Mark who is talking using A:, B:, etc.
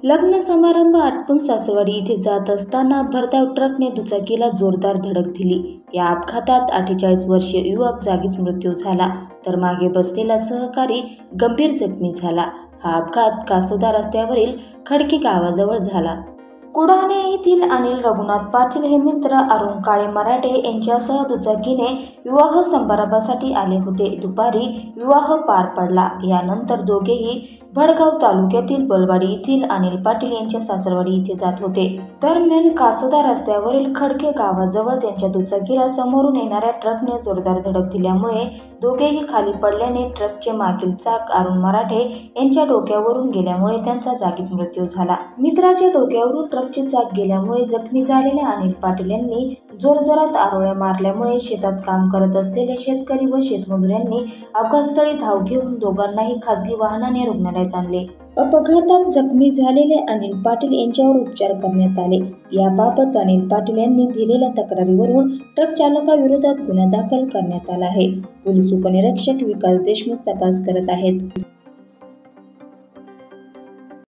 A: लग्न समारंभ आटपून सासरवाडी इथे जात असताना भरधाव ट्रकने दुचाकीला जोरदार धडक दिली। या अपघातात 48 वर्षीय युवक जागीच मृत्यू झाला, तर मागे बसलेला सहकारी गंभीर जखमी झाला। हा अपघात कासोदा रस्त्यावरील खडकी गावाजवळ झाला। कुडाणे येथील अनिल रघुनाथ पाटील हे मित्र अरुण काळे मराठे यांच्यासह दुचाकीने विवाह समारंभासाठी आले होते। दुपारी विवाह पार पडला। यानंतर दोघेही भडगाव तालुक्यातील बलवाडी येथील अनिल पाटील यांच्या सासरवाडी येथे जात होते। दरम्यान कासोदा रस्त्यावरील खडके गावाजवळ त्यांच्या दुचाकीला समोरून येणाऱ्या ट्रकने जोरदार धडक दिल्यामुळे दोघेही खाली पडल्याने ट्रकचे मागील चाक अरुण मराठे यांच्या डोक्यावरून गेल्यामुळे त्यांचा जागीच मृत्यू झाला। मित्राच्या डोक्यावरून ट्रकचे चाक गेल्यामुळे जखमी झालेल्या अनिल पाटील यांनी जोरजोरात आरोळ्या मारल्यामुळे शेतात काम करत असलेले शेतकरी व शेतमजुरांनी अपघातस्थळी धाव घेऊन दोघांनाही खासगी वाहनाने रुग्णालयात आणले। अपघातात जखमी झालेले अनिल पाटील यांच्यावर उपचार करण्यात आले। याबाबत अनिल पाटील यांनी दिलेल्या तक्रारीवरून ट्रक चालकाविरोधात गुन्हा दाखल करण्यात आला आहे। पोलीस उपनिरीक्षक विकास देशमुख तपास करत आहेत।